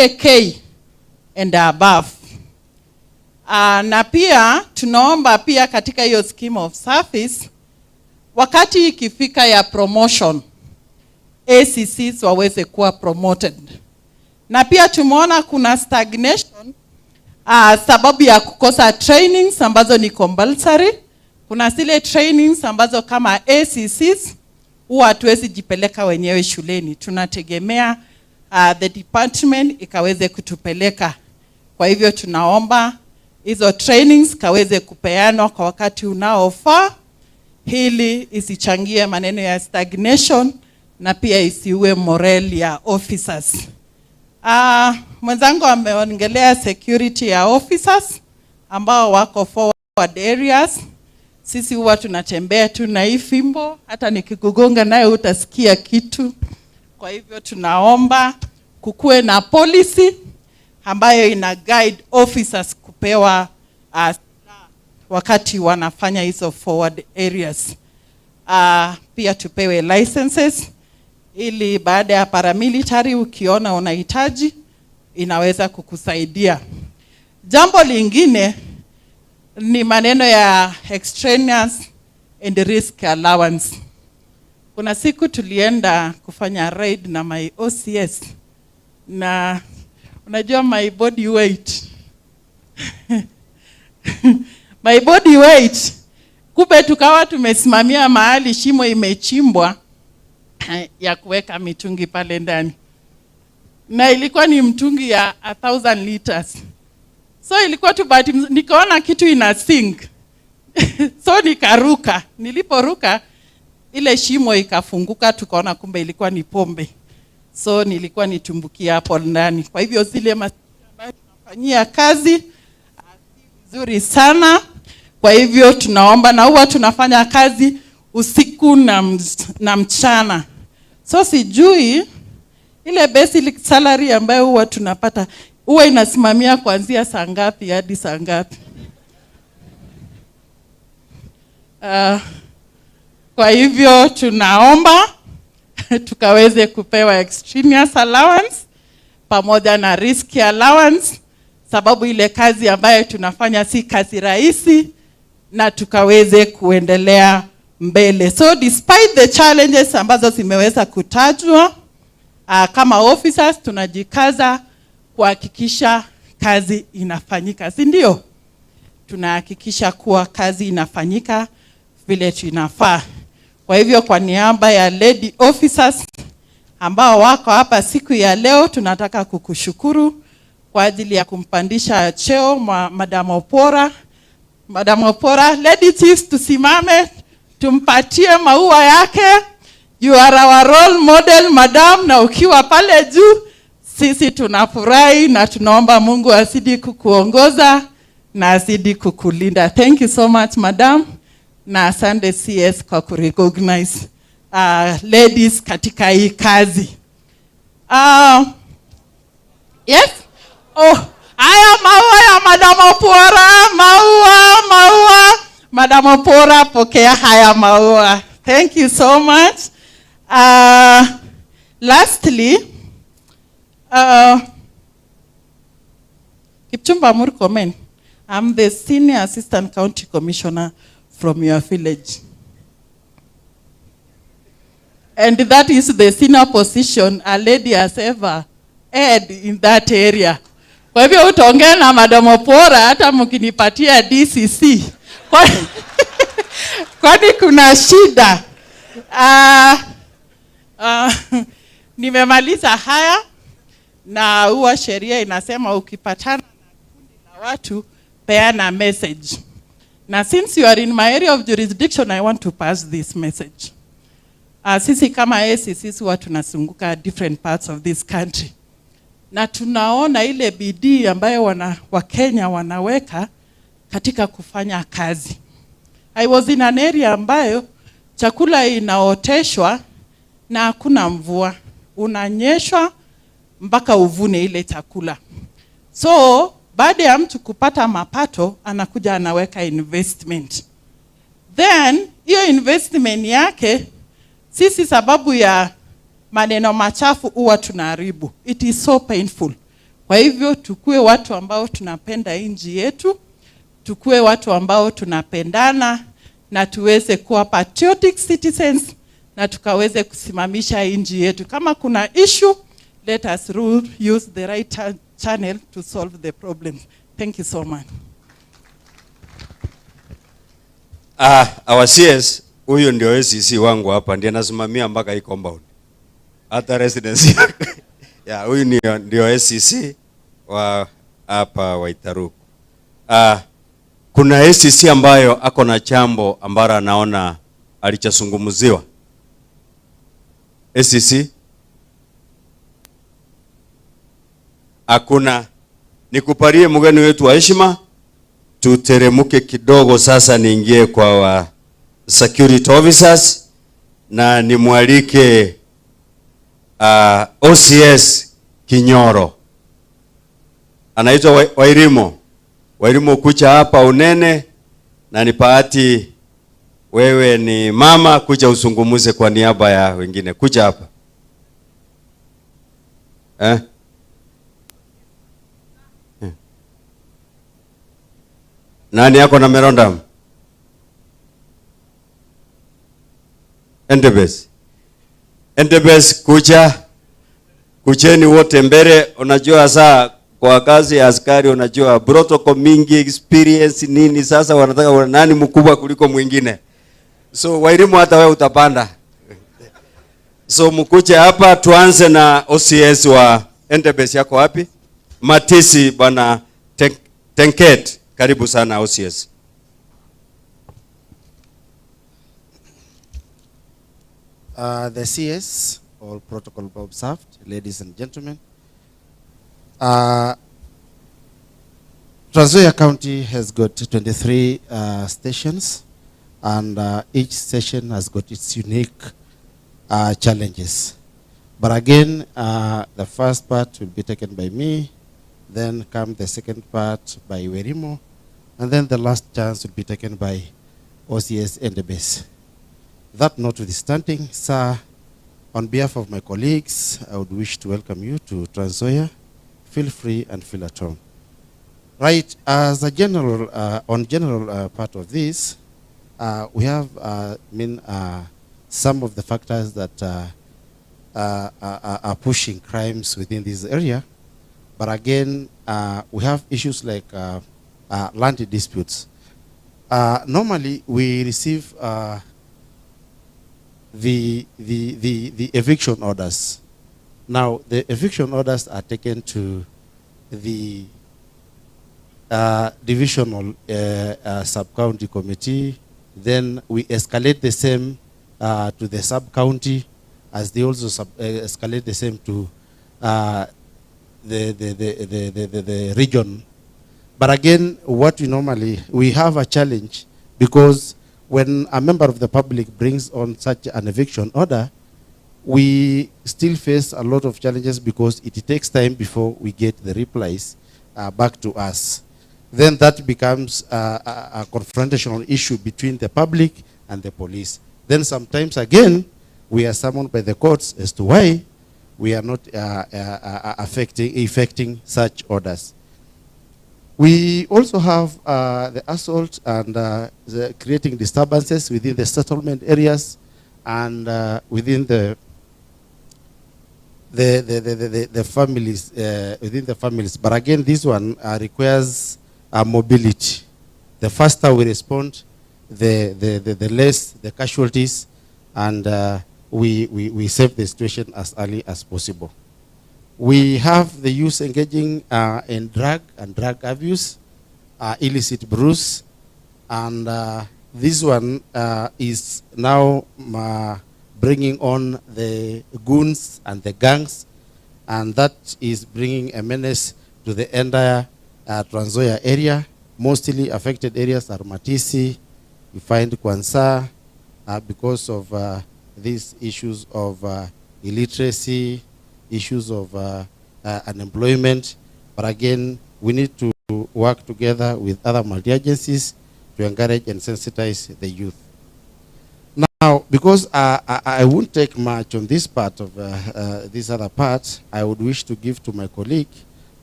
K and above. Na pia tunaomba pia katika hiyo scheme of service, wakati ikifika ya promotion, ACCs waweze kuwa promoted. Na pia tumeona kuna stagnation sababu ya kukosa trainings ambazo ni compulsory. Kuna zile trainings ambazo kama ACCs huwa hatuwezi jipeleka wenyewe shuleni. Tunategemea the department ikaweze kutupeleka. Kwa hivyo tunaomba hizo trainings kaweze kupeanwa kwa wakati unaofaa, ili isichangie maneno ya stagnation na pia isiue morale ya officers. Mwenzangu ameongelea security ya officers ambao wako forward areas. Sisi huwa tunatembea tu na hii fimbo, hata nikikugonga nayo utasikia kitu. Kwa hivyo tunaomba kukue na policy ambayo ina guide officers kupewa wakati wanafanya hizo forward areas. Pia tupewe licenses ili baada ya paramilitary ukiona unahitaji inaweza kukusaidia. Jambo lingine ni maneno ya extraneous and risk allowance. Kuna siku tulienda kufanya raid na my OCS na unajua my body weight my body weight, kumbe tukawa tumesimamia mahali shimo imechimbwa ya kuweka mitungi pale ndani, na ilikuwa ni mtungi ya 1000 liters. So ilikuwa tu bahati, nikaona kitu ina sink so nikaruka. Niliporuka ile shimo ikafunguka, tukaona kumbe ilikuwa ni pombe. So nilikuwa nitumbukia hapo ndani. Kwa hivyo zile ambayo tunafanyia kazi nzuri sana. Kwa hivyo tunaomba, na huwa tunafanya kazi usiku na mchana. So sijui ile basic salary ambayo huwa tunapata huwa inasimamia kuanzia saa ngapi hadi saa ngapi? Kwa hivyo tunaomba tukaweze kupewa extraneous allowance pamoja na risk allowance, sababu ile kazi ambayo tunafanya si kazi rahisi, na tukaweze kuendelea mbele. So despite the challenges ambazo zimeweza kutajwa, kama officers tunajikaza kuhakikisha kazi inafanyika, si ndio? Tunahakikisha kuwa kazi inafanyika vile tunafaa. Kwa hivyo kwa niaba ya lady officers ambao wako hapa siku ya leo, tunataka kukushukuru kwa ajili ya kumpandisha cheo Madam Opora. Madam Opora, lady chiefs tusimame tumpatie maua yake. You are our role model madam, na ukiwa pale juu sisi tunafurahi na tunaomba Mungu azidi kukuongoza na azidi kukulinda. Thank you so much madam, na asante CS kwa kurecognize ladies katika hii kazi. Yes? Oh, haya maua ya Madam Opora, maua. Madam Opora, pokea haya maua. Thank you so much. Lastly, Kipchumba Murkomen, I'm the Senior Assistant County Commissioner from your village. And that is the senior position a lady has ever had in that area. Kwa hivyo utaongea na Madam Opora hata mkinipatia DCC. Kwani kuna shida. Nimemaliza haya, na huwa sheria inasema ukipatana na kundi la watu peana message. Na since you are in my area of jurisdiction, I want to pass this message. Sisi kama ACCs huwa tunazunguka different parts of this country, na tunaona ile bidii ambayo Wakenya wanaweka katika kufanya kazi. I was in an area ambayo chakula inaoteshwa na hakuna mvua, unanyeshwa mpaka uvune ile chakula. So baada ya mtu kupata mapato, anakuja anaweka investment. Then hiyo investment yake sisi sababu ya maneno machafu huwa tunaharibu. It is so painful. Kwa hivyo tukue watu ambao tunapenda nchi yetu, tukue watu ambao tunapendana, na tuweze kuwa patriotic citizens, na tukaweze kusimamisha nchi yetu. Kama kuna issue, let us use the right channel to solve the problem. Thank you so much. Our CS, huyu ndio SCC wangu hapa, ndiye nasimamia mpaka hii compound. Hata residency. Yeah, huyu ndio SCC wa hapa Waitaruku. Kuna SCC ambayo ako na chambo ambalo anaona alichosungumuziwa. SCC hakuna. Nikuparie mgeni wetu wa heshima, tuteremuke kidogo sasa, niingie kwa wa security officers na nimwalike OCS Kinyoro. Anaitwa Wairimo. Wairimo, kucha hapa unene, na ni bahati wewe ni mama, kuja usungumuze kwa niaba ya wengine. Kucha hapa. Nani yako na merondam? Entebes, kucheni wote mbele. Unajua saa kwa kazi ya askari, unajua protocol mingi, experience nini, sasa wanataka nani mkubwa kuliko mwingine. So Wairimu, hata wewe utapanda. So mkuche hapa, tuanze na OCS wa Entebes. Yako wapi? Matisi bwana Tenket. Karibu sana OCS. The CS, all protocol observed, ladies and gentlemen. Trans Nzoia County has got 23 stations, and each station has got its unique challenges. But again, the first part will be taken by me, then come the second part by Werimo, and then the last chance will be taken by OCS Entebes. That notwithstanding, sir, on behalf of my colleagues, I would wish to welcome you to Trans Nzoia. Feel free and feel at home. Right, as a general, part of this, we have some of the factors that are pushing crimes within this area. But again, we have issues like land disputes. Normally, we receive the eviction orders. Now, the eviction orders are taken to the divisional sub-county committee. Then we escalate the same to the sub-county, as they also escalate the same to the region. But again, what we have a challenge, because when a member of the public brings on such an eviction order, we still face a lot of challenges because it takes time before we get the replies back to us. Then that becomes a confrontational issue between the public and the police. Then sometimes again, we are summoned by the courts as to why we are not effecting such orders. We also have the assault and creating disturbances within the settlement areas and within the families, within the families. But again, this one requires mobility. The faster we respond, the less the casualties, and we save the situation as early as possible. We have the youth engaging in drug and drug abuse, illicit brews, and this one is now bringing on the goons and the gangs, and that is bringing a menace to the entire Trans Nzoia area. Mostly affected areas are Matisi, you find Kwanza, because of these issues of illiteracy, issues of unemployment. But again, we need to work together with other multi-agencies to encourage and sensitize the youth. Now, because I won't take much on this part of this other part, I would wish to give to my colleague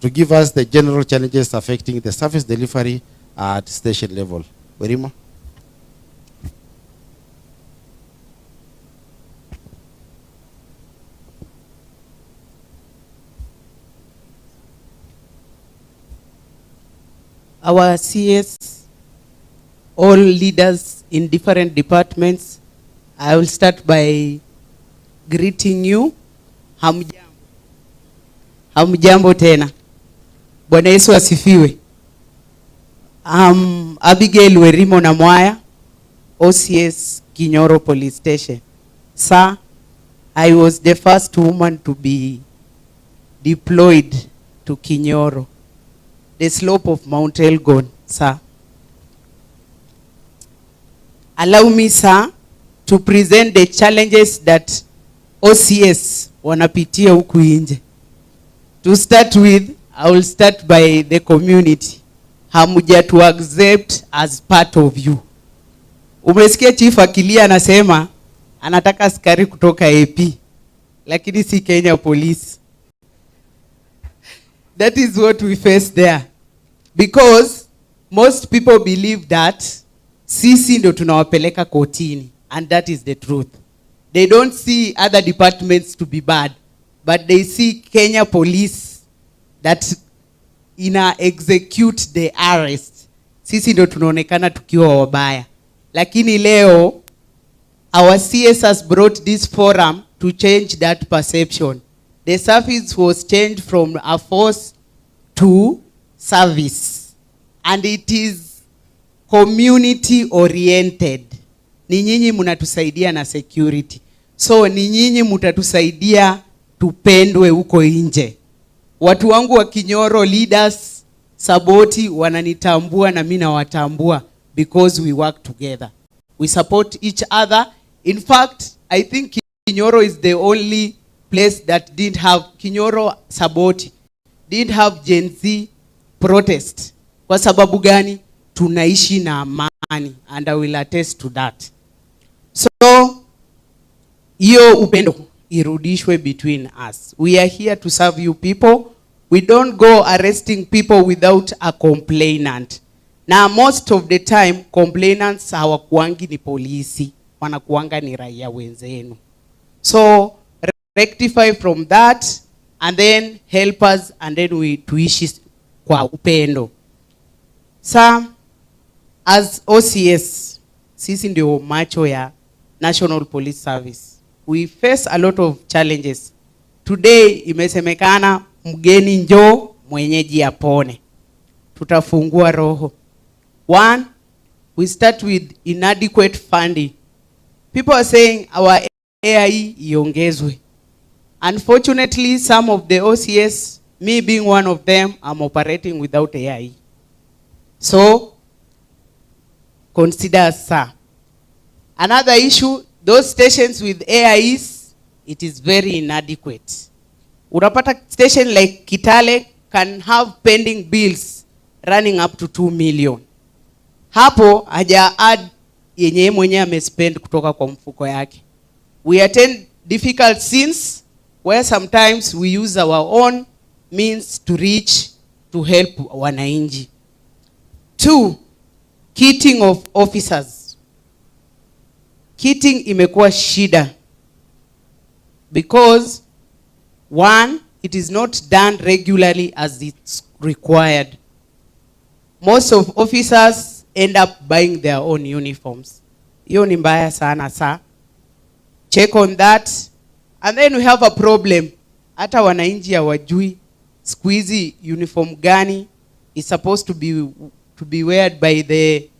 to give us the general challenges affecting the service delivery at station level. Werimo. Our CS, all leaders in different departments, I will start by greeting you. Hamjambo. Hamjambo tena. Bwana Yesu asifiwe. Abigail Werimo na Mwaya, OCS Kinyoro Police Station. Sir, I was the first woman to be deployed to Kinyoro, the slope of Mount Elgon, sir. Allow me, sir, to present the challenges that OCS wanapitia huku nje. To start with, I will start by the community. Hamuja to accept as part of you. Umesikia chief akilia anasema anataka askari kutoka AP, lakini si Kenya Police. That is what we face there. Because most people believe that sisi ndo tunawapeleka kotini, and that is the truth. They don't see other departments to be bad, but they see Kenya Police that execute the arrest. Sisi ndo tunaonekana tukiwa wabaya. Lakini leo our CS has brought this forum to change that perception. The service was changed from a force to service, and it is community oriented. Ni nyinyi mnatusaidia na security, so ni nyinyi mtatusaidia tupendwe huko nje. Watu wangu wa Kinyoro, leaders, Saboti wananitambua na mimi nawatambua, because we work together, we support each other. In fact, I think Kinyoro is the only place that didn't have Kinyoro Saboti didn't have Gen Z protest. Kwa sababu gani? Tunaishi na amani, and I will attest to that. So hiyo upendo irudishwe between us. We are here to serve you people. We don't go arresting people without a complainant. Now most of the time complainants hawakuangi ni polisi, wanakuanga ni raia wenzenu. So rectify from that and then help us, and then we tuishi kwa upendo. Sir, as OCS, sisi ndio macho ya National Police Service, we face a lot of challenges. Today imesemekana mgeni njoo mwenyeji apone. Tutafungua roho. One, we start with inadequate funding. People are saying our AI iongezwe. Unfortunately, some of the OCS, me being one of them, I'm operating without AI. So, consider, sir. Another issue, those stations with AIs, it is very inadequate. Unapata station like Kitale can have pending bills running up to 2 million. Hapo haja add yenye mwenye amespend kutoka kwa mfuko yake. We attend difficult scenes where sometimes we use our own means to reach, to help wananchi. 2, kitting of officers. Kitting imekuwa shida because 1, it is not done regularly as it's required. Most of officers end up buying their own uniforms. Hiyo ni mbaya sana, sir. Check on that. And then we have a problem. Hata wananchi hawajui siku hizi uniform gani is supposed to be weared by the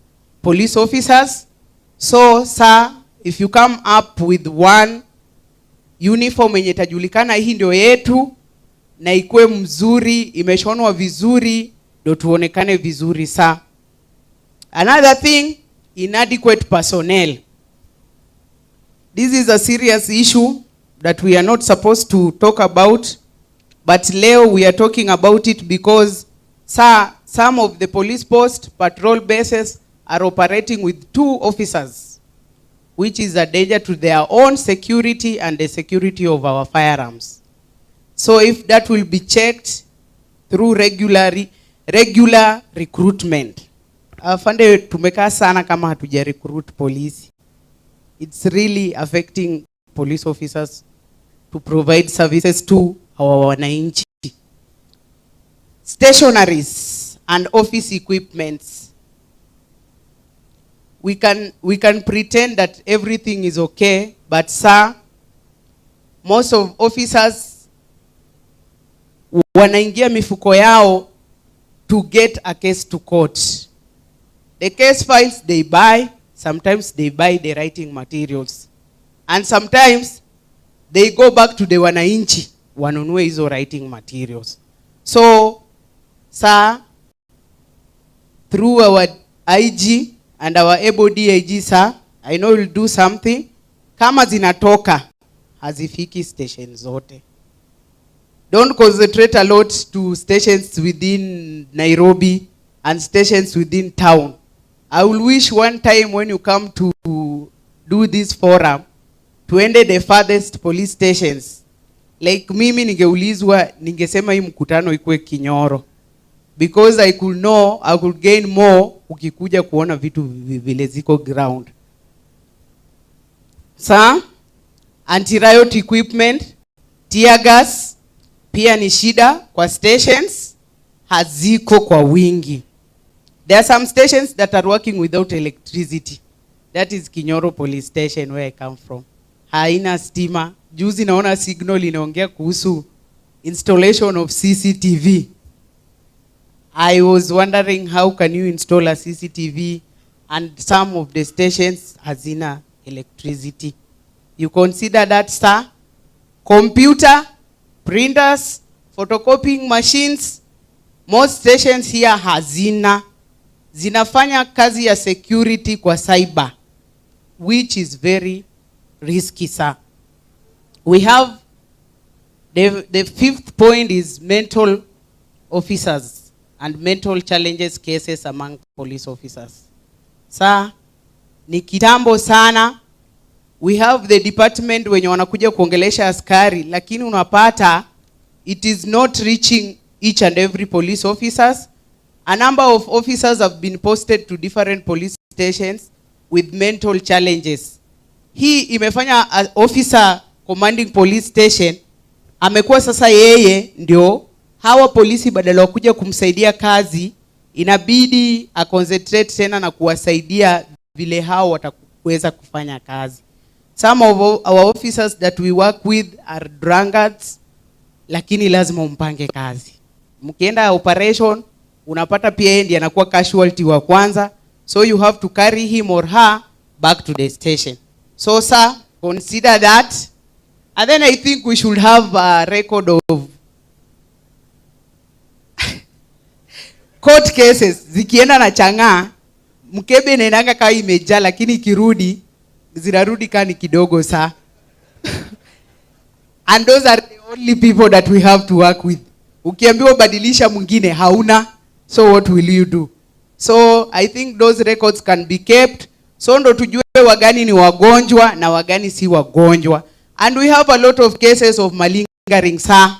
police officers. So, sir, if you come up with one uniform yenye tajulikana hii ndio yetu na ikue mzuri, imeshonwa vizuri, ndio tuonekane vizuri, sir. Another thing, inadequate personnel. This is a serious issue that we are not supposed to talk about, but leo we are talking about it because, sir, some of the police post patrol bases are operating with 2 officers, which is a danger to their own security and the security of our firearms. So if that will be checked through regular recruitment. Afande, tumekaa sana kama hatuja recruit polisi. It's really affecting police officers to provide services to our wananchi. Stationaries and office equipments. We can pretend that everything is okay, but sir, most of officers wanaingia mifuko yao to get a case to court. The case files they buy, sometimes they buy the writing materials, and sometimes they go back to the wananchi wanunue hizo writing materials. So sir, through our IG and our able DIG, sir, I know you'll do something. Kama zinatoka hazifiki station zote. Don't concentrate a lot to stations within Nairobi and stations within town. I will wish one time when you come to do this forum, tuende the farthest police stations. Like mimi ningeulizwa, ningesema hii mkutano ikuwe Kinyoro. Because I could know, I could gain more ukikuja kuona vitu vile ziko ground. Sir, anti-riot equipment, tear gas, pia ni shida kwa stations, haziko kwa wingi. There are some stations that are working without electricity. That is Kinyoro police station where I come from. Haina stima. Juzi naona signal inaongea kuhusu installation of CCTV. I was wondering how can you install a CCTV and some of the stations hazina electricity. You consider that, sir? Computer, printers, photocopying machines, most stations here hazina. Zinafanya kazi ya security kwa cyber, which is very risky, sir. We have the fifth point is mental officers and mental challenges cases among police officers. Sir, ni kitambo sana. We have the department wenye wanakuja kuongelesha askari, lakini unapata it is not reaching each and every police officers. A number of officers have been posted to different police stations with mental challenges. Hii imefanya officer commanding police station amekuwa sasa yeye ndio hawa polisi badala ya kuja kumsaidia kazi inabidi concentrate tena na kuwasaidia vile hao wataweza kufanya kazi. Some of our officers that we work with are drunkards, lakini lazima umpange kazi. Mkienda operation unapata pia yeye ndiye anakuwa casualty wa kwanza, so you have to carry him or her back to the station. So sir, consider that. And then I think we should have a record of court cases zikienda na changa mkebe nenanga kama imejaa, lakini kirudi zinarudi kani kidogo saa. And those are the only people that we have to work with. Ukiambiwa badilisha mwingine hauna, so what will you do? So I think those records can be kept, so ndo tujue wagani ni wagonjwa na wagani si wagonjwa. And we have a lot of cases of malingering, sir.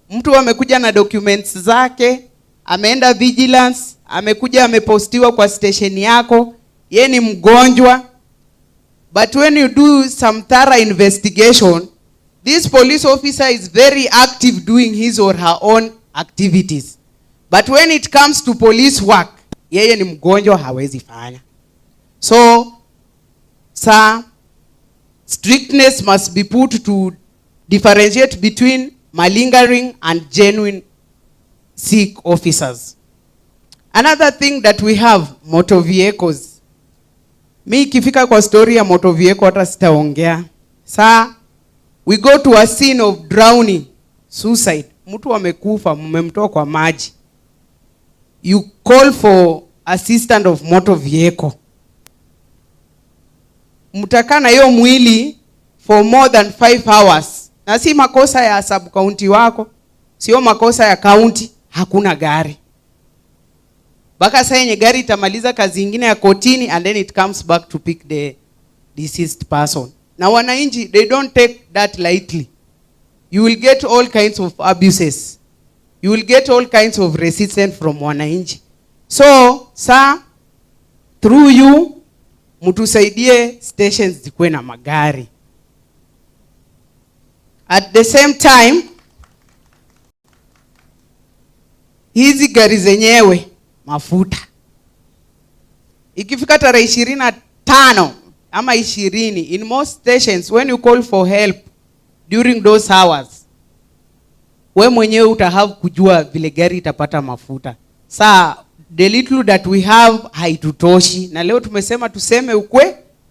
Mtu amekuja na documents zake, ameenda vigilance, amekuja amepostiwa kwa station yako, ye ni mgonjwa. But when you do some thorough investigation, this police officer is very active doing his or her own activities. But when it comes to police work, yeye ni mgonjwa hawezi fanya. So, sir, strictness must be put to differentiate between malingering and genuine sick officers. Another thing that we have, motor vehicles. Mi ikifika kwa story ya motor vehicle hata sitaongea. Sir, we go to a scene of drowning, suicide. Mtu amekufa, mmemtoa kwa maji. You call for assistant of motor vehicle. Mtakaa na hiyo mwili for more than 5 hours. Na si makosa ya sub county wako, sio makosa ya county, hakuna gari. Baka saa yenye gari itamaliza kazi nyingine ya kotini and then it comes back to pick the deceased person. Na wananchi, they don't take that lightly. You will get all kinds of abuses. you will get all kinds of resistance from wananchi. So sir, through you mtusaidie stations zikuwe na magari. At the same time, hizi gari zenyewe mafuta ikifika tarehe 25 ama 20, in most stations when you call for help during those hours, we mwenyewe utahave kujua vile gari itapata mafuta. Saa the little that we have haitutoshi, na leo tumesema tuseme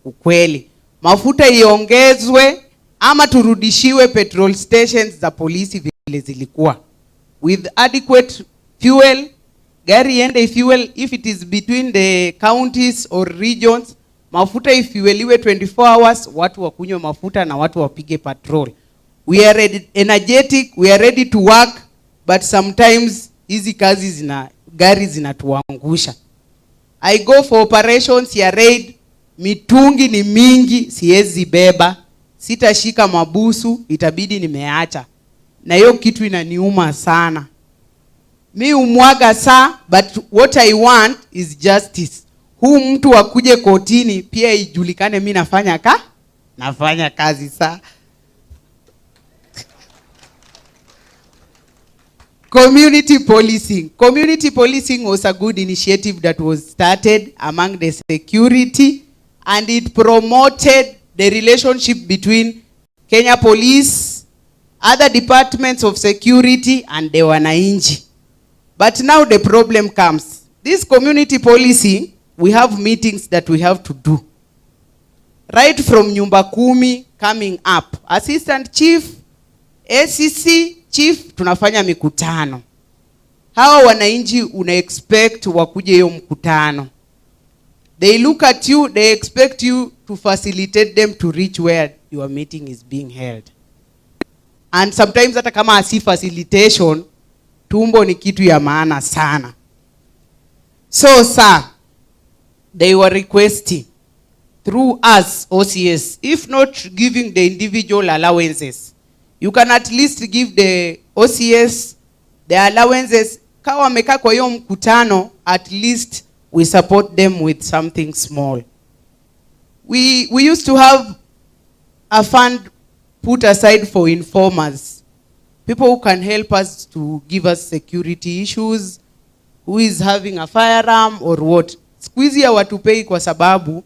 ukweli, mafuta iongezwe ama turudishiwe petrol stations za polisi vile zilikuwa, with adequate fuel. Gari ende fuel if it is between the counties or regions, mafuta ifueliwe 24 hours, watu wakunywe mafuta na watu wapige patrol. We are ready, energetic, we are ready to work, but sometimes hizi kazi gari zinatuangusha. I go for operations ya raid, mitungi ni mingi, siwezi beba, sitashika mabusu, itabidi nimeacha. Na hiyo kitu inaniuma sana. Mi umwaga saa, but what I want is justice. Huu mtu wakuje kotini pia ijulikane mi nafanya kazi saa. Community policing. Community policing was a good initiative that was started among the security, and it promoted the relationship between Kenya Police, other departments of security, and the wananchi. But now the problem comes. This community policing, we have meetings that we have to do. Right from Nyumba Kumi coming up. Assistant Chief, ACC, Chief, tunafanya mikutano. Hawa wananchi una expect wakuje hiyo mkutano. They look at you, they expect you to facilitate them to reach where your meeting is being held. And sometimes hata kama asi facilitation, tumbo ni kitu ya maana sana. So sir, they were requesting through us OCS, if not giving the individual allowances, you can at least give the OCS the allowances. Kawa wameka kwa hiyo mkutano, at least we support them with something small. We used to have a fund put aside for informers, people who can help us to give us security issues, who is having a firearm or what. Siku hizi hawatupei kwa sababu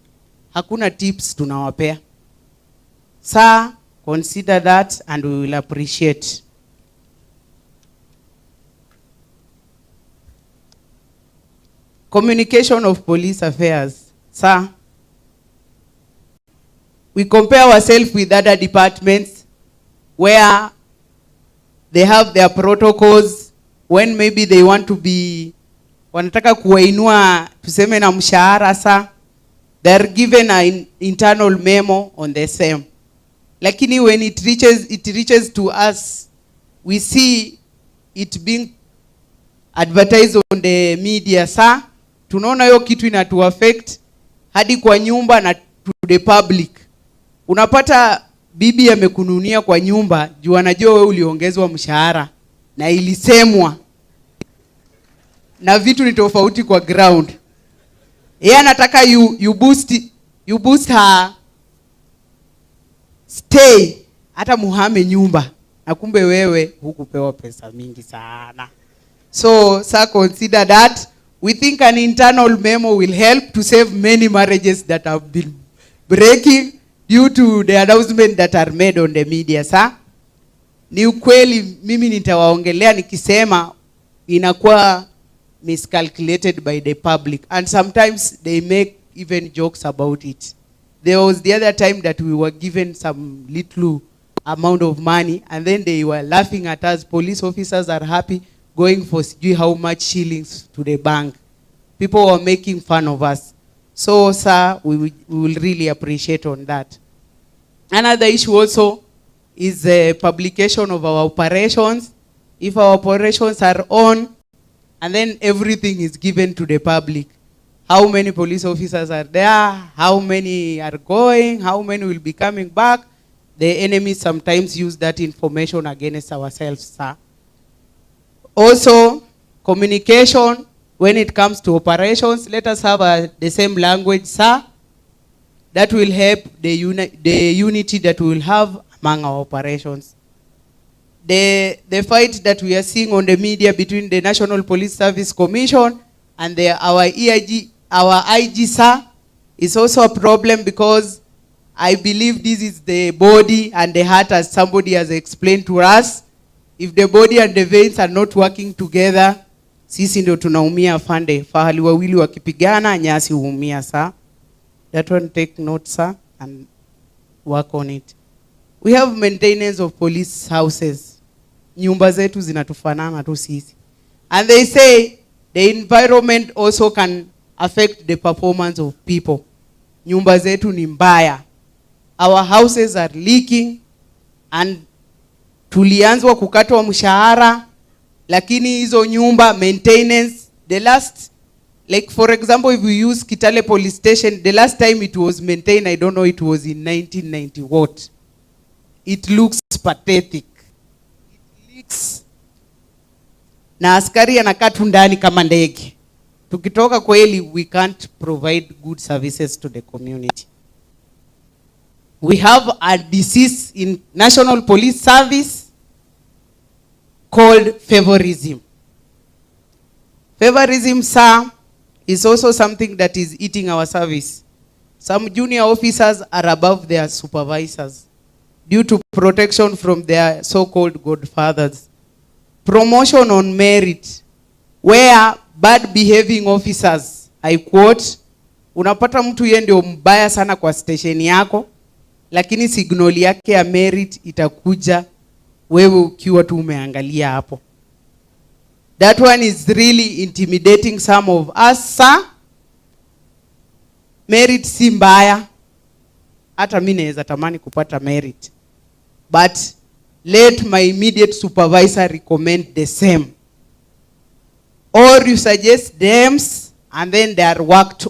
hakuna tips tunawapea. Sir, consider that and we will appreciate. Communication of police affairs. Sir, we compare ourselves with other departments where they have their protocols when maybe they want to be, wanataka kuwainua tuseme na mshahara sa, they are given an internal memo on the same. Lakini when it reaches to us, we see it being advertised on the media sa, tunaona hiyo kitu inatu affect hadi kwa nyumba na to the public. Unapata bibi amekununia kwa nyumba, juu anajua wewe uliongezwa mshahara na ilisemwa na vitu ni tofauti kwa ground. Yeye anataka you boost her stay, hata muhame nyumba, na kumbe wewe hukupewa pesa mingi sana. So sir, consider that. We think an internal memo will help to save many marriages that have been breaking due to the announcement that are made on the media. Sir, ni ukweli mimi nitawaongelea nikisema inakuwa miscalculated by the public, and sometimes they make even jokes about it. There was the other time that we were given some little amount of money and then they were laughing at us. Police officers are happy going for how much shillings to the bank. People were making fun of us. So sir, we will really appreciate on that. Another issue also is the publication of our operations. If our operations are on and then everything is given to the public, how many police officers are there, how many are going, how many will be coming back. The enemy sometimes use that information against ourselves, sir. Also, communication when it comes to operations, let us have the same language, sir. That will help the unity that we will have among our operations. The fight that we are seeing on the media between the National Police Service Commission and our IG, sir, is also a problem, because I believe this is the body and the heart, as somebody has explained to us. If the body and the veins are not working together, sisi ndio tunaumia afande. Fahali wawili wakipigana nyasi huumia, sir. That one, take note, sir, and work on it. We have maintenance of police houses. Nyumba zetu zinatufanana tu sisi. And they say the environment also can affect the performance of people. Nyumba zetu ni mbaya. Our houses are leaking, and tulianzwa kukatwa mshahara, lakini hizo nyumba maintenance, the last, like for example, if we use Kitale police station, the last time it was maintained, I don't know, it was in 1990 what. It looks pathetic. It leaks. Na askari anakaa tu ndani kama ndege. Tukitoka kweli, we can't provide good services to the community. We have a disease in National Police Service called favorism. Favorism, sir, is also something that is eating our service. Some junior officers are above their supervisors due to protection from their so-called godfathers. Promotion on merit, where bad behaving officers, I quote, unapata mtu yeye ndio mbaya sana kwa station yako, lakini signal yake ya merit itakuja wewe ukiwa tu umeangalia hapo. That one is really intimidating some of us, sir. Merit si mbaya. Hata mimi naweza tamani kupata merit. But let my immediate supervisor recommend the same. Or you suggest names and then they are worked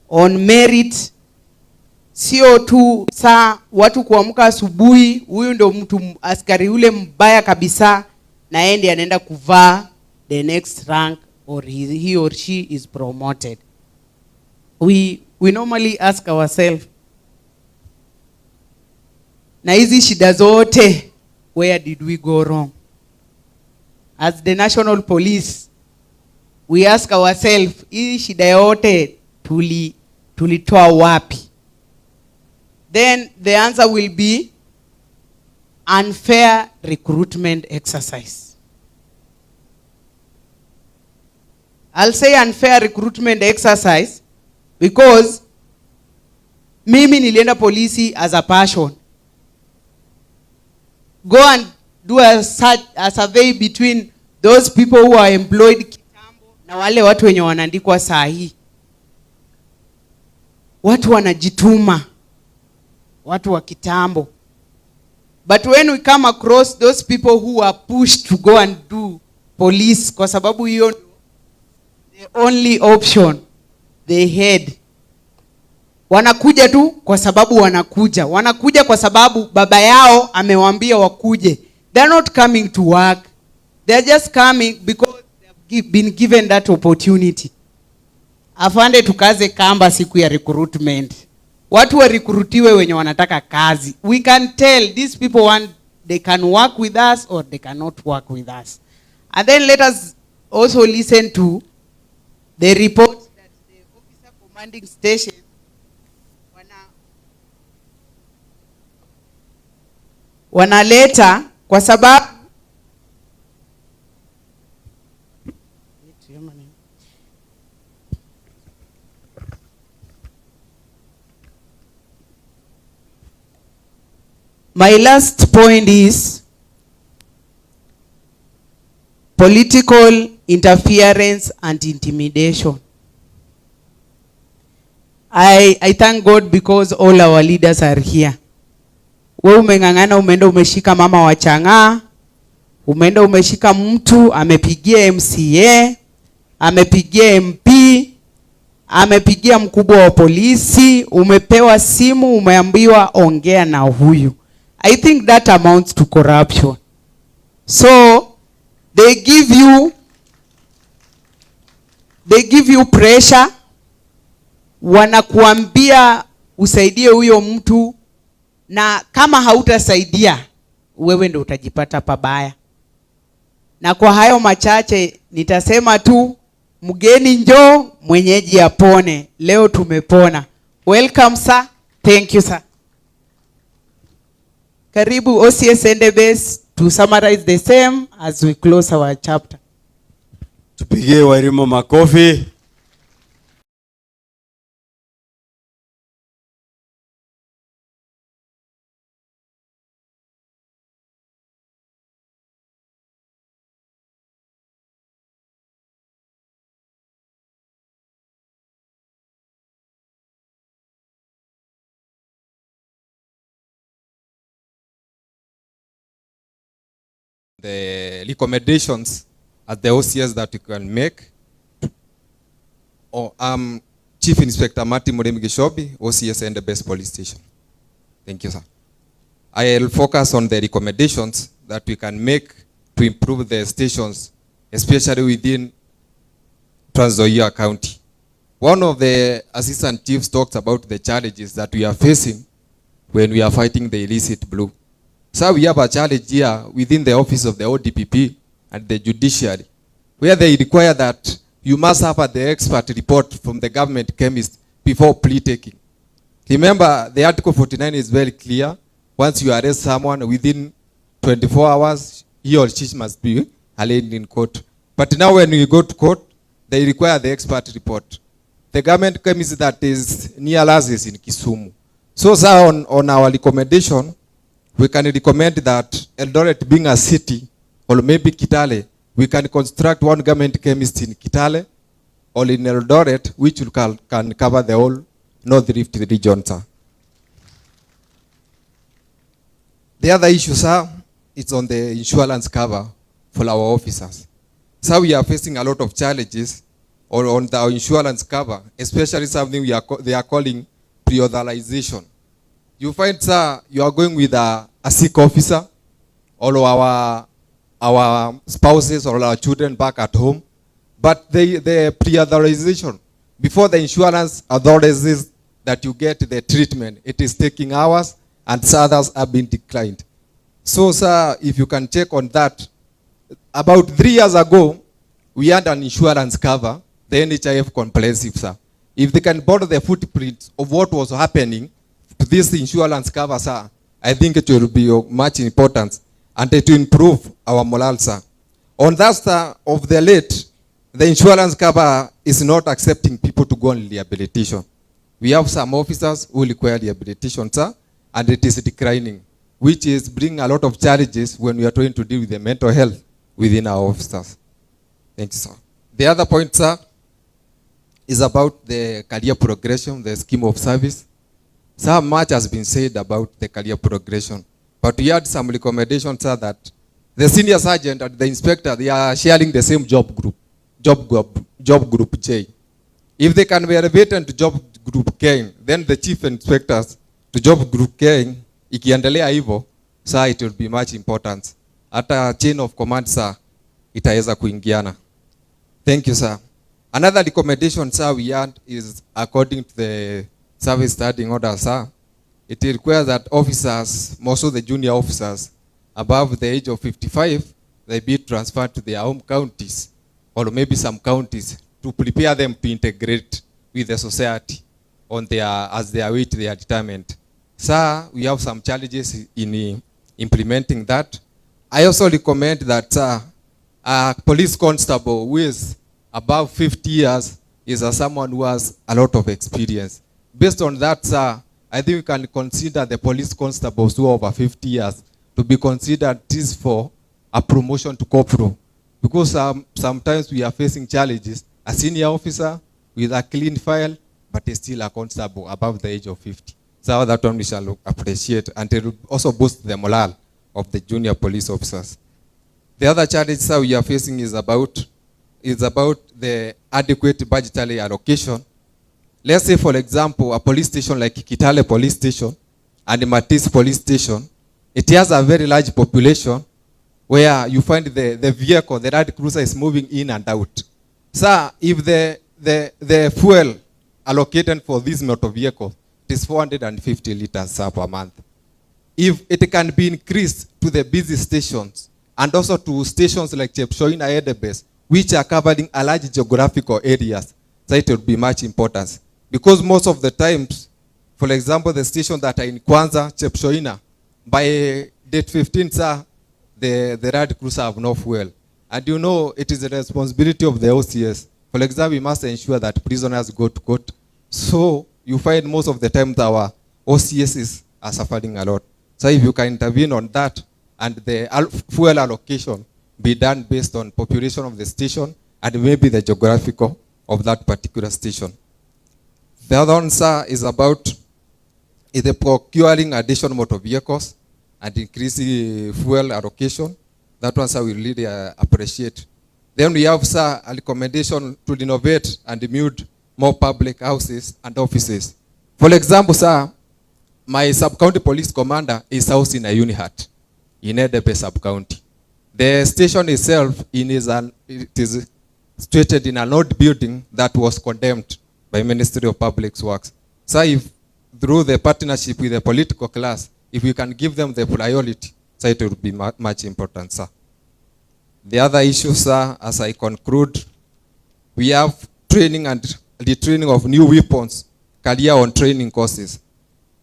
on merit. Sio tu saa watu kuamka asubuhi, huyu ndio mtu askari ule mbaya kabisa, na yeye anaenda kuvaa the next rank, or he or she is promoted. We normally ask ourselves, na hizi shida zote, where did we go wrong? As the National Police, we ask ourselves, hii shida yote tulitoa wapi? Then the answer will be unfair recruitment exercise. I'll say unfair recruitment exercise because mimi nilienda polisi as a passion. Go and do a survey between those people who are employed kitambo na wale watu wenye wanaandikwa saa hii. Watu wanajituma, watu wa kitambo. But when we come across those people who are pushed to go and do police, kwa sababu hiyo the only option they had, wanakuja tu kwa sababu wanakuja. Wanakuja kwa sababu baba yao amewaambia wakuje. They're not coming to work. They're just coming because they've been given that opportunity. Afande tukaze kamba siku ya recruitment. Watu wa recruitiwe wenye wanataka kazi. We can tell these people want, they can work with us or they cannot work with us. And then let us also listen to the report that the officer commanding station wanaleta, kwa sababu my last point is political interference and intimidation. I thank God because all our leaders are here. Wewe umengangana, umeenda umeshika mama wa Chang'aa, umeenda umeshika mtu, amepigia MCA, amepigia MP, amepigia mkubwa wa polisi, umepewa simu, umeambiwa ongea na huyu. I think that amounts to corruption. So They give you pressure, wanakuambia usaidie huyo mtu, na kama hautasaidia wewe ndio utajipata pabaya. Na kwa hayo machache nitasema tu, mgeni njoo mwenyeji apone. Leo tumepona. Welcome sir. Thank you sir. Karibu OCS Endebess to summarize the same as we close our chapter. Tupigie walimu makofi. The recommendations at the OCS that you can make. Chief Inspector Martin Muremi Gishobi, OCS and the best police station. Thank you, sir. I'll focus on the recommendations that we can make to improve the stations, especially within Trans Nzoia County. One of the assistant chiefs talked about the challenges that we are facing when we are fighting the illicit blue. So we have a challenge here within the office of the ODPP and the judiciary, where they require that you must have the expert report from the government chemist before plea taking. Remember, the Article 49 is very clear. Once you arrest someone within 24 hours, he or she must be arraigned in court. But now when you go to court, they require the expert report. The government chemist that is near us is in Kisumu. So sir, on our recommendation, we can recommend that Eldoret being a city, or maybe Kitale, we can construct one government chemist in Kitale or in Eldoret, which can cover the whole North Rift region, sir. The other issue, sir, is on the insurance cover for our officers. So we are facing a lot of challenges on the insurance cover, especially something they are calling pre-authorization. You find, sir, you are going with a sick officer, all our spouses or our children back at home, but the pre-authorization, before the insurance authorizes that you get the treatment, it is taking hours and others have been declined. So, sir, if you can check on that, about 3 years ago, we had an insurance cover, the NHIF comprehensive, sir. If they can borrow the footprint of what was happening to this insurance cover, sir, I think it will be of much importance and to improve our morale, sir. On that, sir, of the late, the insurance cover is not accepting people to go on rehabilitation. We have some officers who require rehabilitation, sir, and it is declining, which is bringing a lot of challenges when we are trying to deal with the mental health within our officers. Thank you, sir. The other point, sir, is about the career progression, the scheme of service. So much has been said about the career progression, but we had some recommendations, sir, that the senior sergeant and the inspector, they are sharing the same job group J. If they can be elevated to job group K, then the chief inspectors to job group K, ikiendelea hivyo, sir, it will be much important. Hata chain of command, sir, itaweza kuingiana. Thank you, sir. Another recommendation, sir, we had is according to the service starting order, sir. It requires that officers, most of the junior officers above the age of 55, they be transferred to their home counties or maybe some counties to prepare them to integrate with the society on as they await their retirement. Sir, we have some challenges in implementing that. I also recommend that, sir, a police constable who is above 50 years is someone who has a lot of experience. Based on that, sir, I think we can consider the police constables who are over 50 years to be considered this for a promotion to corporal. Because sometimes we are facing challenges. A senior officer with a clean file, but is still a constable above the age of 50. So that one we shall appreciate, and it will also boost the morale of the junior police officers. The other challenge, sir, we are facing is about the adequate budgetary allocation. Let's say, for example, a police station like Kitale Police Station and Matis Police Station, it has a very large population, where you find the vehicle, the Land Cruiser is moving in and out. Sir, if the fuel allocated for this motor vehicle is 450 liters, sir, per month, if it can be increased to the busy stations and also to stations like Chepshoina Edebes, which are covering a large geographical areas, so it would be much important. Because most of the times, for example, the stations that are in Kwanza, Chepshoina, by date 15, sir, the Land Cruiser have no fuel. And you know, it is the responsibility of the OCS. For example, we must ensure that prisoners go to court. So you find most of the time our OCSs are suffering a lot. So if you can intervene on that and the fuel allocation be done based on population of the station and maybe the geographical of that particular station. The other one, sir, is about the procuring additional motor vehicles and increasing fuel allocation. That one, sir, we really appreciate. Then we have, sir, a recommendation to renovate and build more public houses and offices. For example, sir, my sub-county police commander is housed in a UNIHAT in Edebe sub-county. The station itself it is situated in an old building that was condemned by Ministry of Public Works. So if through the partnership with the political class, if we can give them the priority, so it will be much important, sir. The other issue, sir, as I conclude, we have training and retraining of new weapons, career on training courses.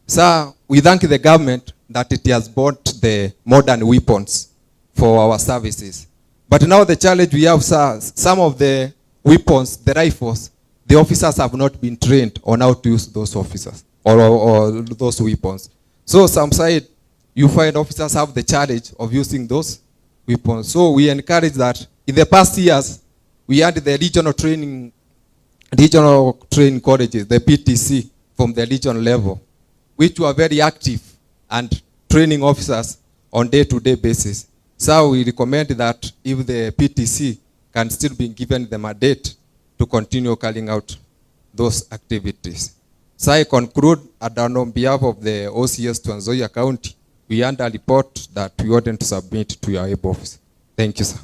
Sir, we thank the government that it has bought the modern weapons for our services. But now the challenge we have, sir, some of the weapons, the rifles, the officers have not been trained on how to use those officers or those weapons. So some side, you find officers have the challenge of using those weapons. So we encourage that. In the past years, we had the regional training colleges, the PTC, from the regional level, which were very active and training officers on day-to-day basis. So we recommend that if the PTC can still be given them a date to continue carrying out those activities. So I conclude, and on behalf of the OCS Trans Nzoia County, we had a report that we wanted to submit to your able office. Thank you, sir.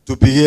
To be here.